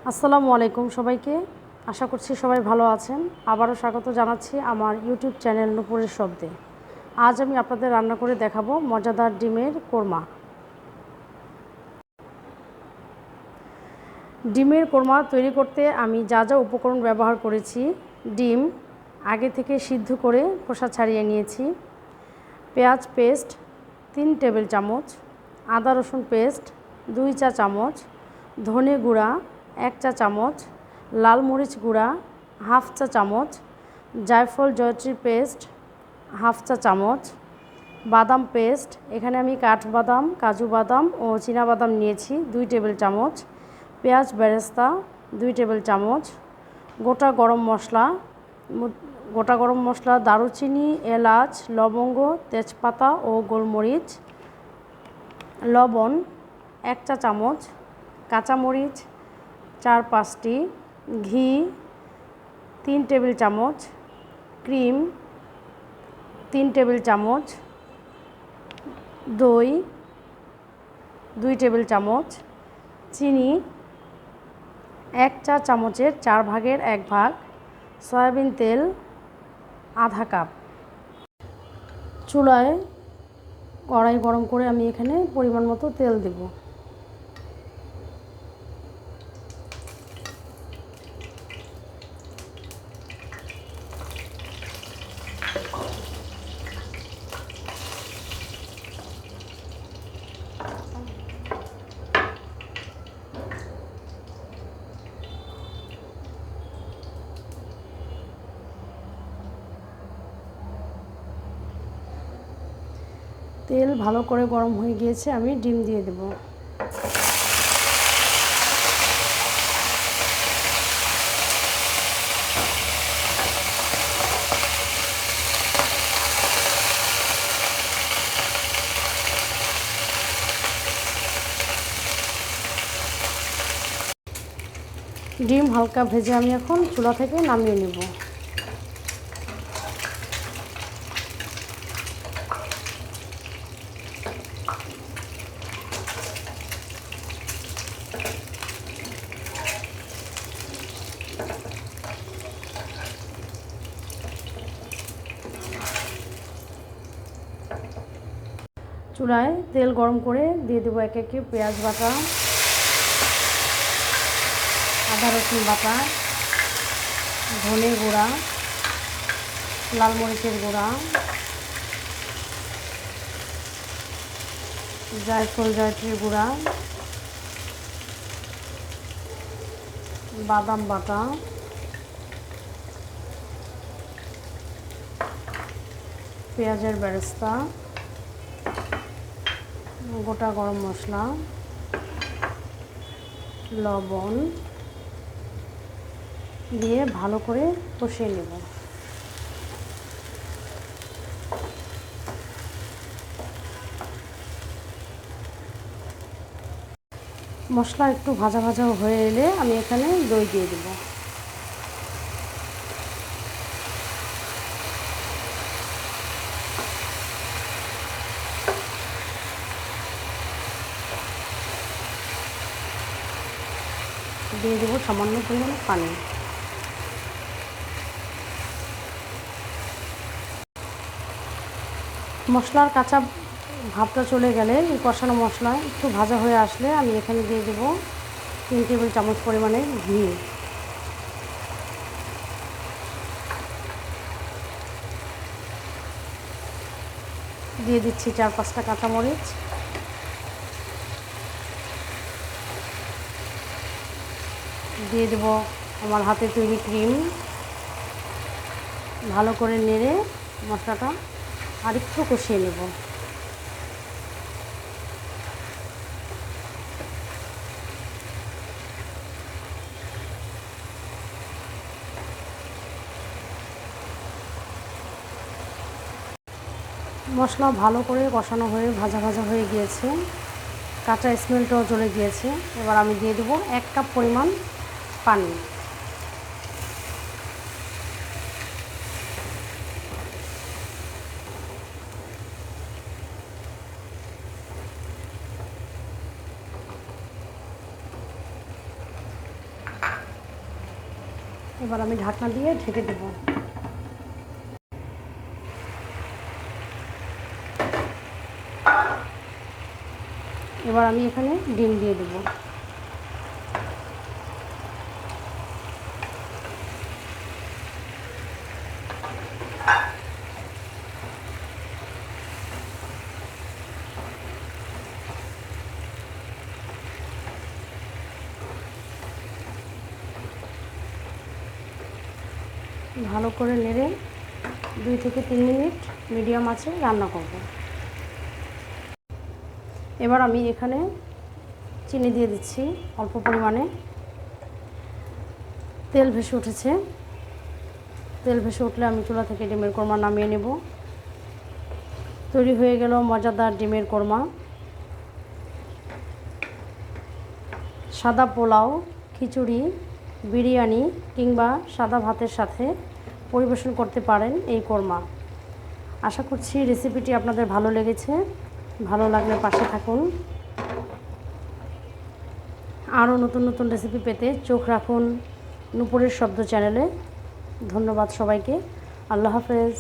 আসসালামু আলাইকুম সবাইকে। আশা করছি সবাই ভালো আছেন। আবারও স্বাগত জানাচ্ছি আমার ইউটিউব চ্যানেল নূপুরের শব্দে। আজ আমি আপনাদের রান্না করে দেখাবো মজাদার ডিমের কোরমা। ডিমের কোরমা তৈরি করতে আমি যা যা উপকরণ ব্যবহার করেছি: ডিম আগে থেকে সিদ্ধ করে খোসা ছাড়িয়ে নিয়েছি, পেঁয়াজ পেস্ট 3 টেবিল চামচ, আদা রসুন পেস্ট 2 চা চামচ, ধনে গুঁড়া 1 চা চামচ, লাল মরিচ গুঁড়া 1/2 চা চামচ, জায়ফল জয়ত্রী পেস্ট 1/2 চা চামচ, বাদাম পেস্ট, এখানে আমি কাঠবাদাম, কাজু বাদাম ও চীনাবাদাম নিয়েছি 2 টেবিল চামচ, পেঁয়াজ বেরেস্তা 2 টেবিল চামচ, গোটা গরম মশলা দারুচিনি, এলাচ, লবঙ্গ, তেজপাতা ও গোলমরিচ, লবণ 1 চা চামচ, কাঁচামরিচ 4-5টি, ঘি 3 টেবিল চামচ, ক্রিম 3 টেবিল চামচ, দই 2 টেবিল চামচ, চিনি 1 চা চামচের 4 ভাগের 1 ভাগ, সয়াবিন তেল আধা কাপ। চুলায় কড়াই গরম করে আমি এখানে পরিমাণ মতো তেল দেব। তেল ভালো করে গরম হয়ে গিয়েছে, আমি ডিম দিয়ে দেব। ডিম হালকা ভেজে আমি এখন চুলা থেকে নামিয়ে নেব। চুলায় তেল গরম করে দিয়ে দেবো একে একে পেঁয়াজ বাটা, আদা রসুন বাটা, ধনে গুঁড়া, লাল মরিচের গুঁড়া, জায়ফল জয়ত্রীর গুঁড়া, বাদাম বাটা, পেঁয়াজের বেরেস্তা, গোটা গরম মশলা, লবণ দিয়ে ভালো করে কষিয়ে নেব। মশলা একটু ভাজা ভাজা হয়ে এলে আমি এখানে দই দিয়ে দেব। দিয়ে দেবো সামান্য পরিমাণে পানি। মশলার কাঁচা ভাবটা চলে গেলে এই কষানো মশলা একটু ভাজা হয়ে আসলে আমি এখানে দিয়ে দেবো 3 টেবিল চামচ পরিমাণে ঘি। দিয়ে দিচ্ছি 4-5টা কাঁচামরিচ, দিয়ে দেব আমার হাতে তৈরি ক্রিম। ভালো করে নেড়ে মশলাটা আরেকটু কষিয়ে নেব। মশলা ভালো করে কষানো হয়ে ভাজা ভাজা হয়ে গিয়েছে, কাঁচা স্মেলটাও চলে গিয়েছে। এবার আমি দিয়ে দেবো 1 কাপ পরিমাণ পানি। এবার আমি ঢাকনা দিয়ে ঢেকে দেব। এবার আমি এখানে ডিম দিয়ে দেব। ভালো করে নেড়ে 2 থেকে 3 মিনিট মিডিয়াম আঁচে রান্না করব। এবার আমি এখানে চিনি দিয়ে দিচ্ছি অল্প পরিমাণে। তেল ভেসে উঠেছে। তেল ভেসে উঠলে আমি চুলা থেকে ডিমের কোরমা নামিয়ে নেব। তৈরি হয়ে গেল মজাদার ডিমের কোরমা। সাদা পোলাও, খিচুড়ি, বিরিয়ানি কিংবা সাদা ভাতের সাথে পরিবেশন করতে পারেন এই কোরমা। আশা করছি রেসিপিটি আপনাদের ভালো লেগেছে। ভালো লাগলে পাশে থাকুন। আরও নতুন নতুন রেসিপি পেতে চোখ রাখুন নূপুরের শব্দ চ্যানেলে। ধন্যবাদ সবাইকে। আল্লাহ হাফেজ।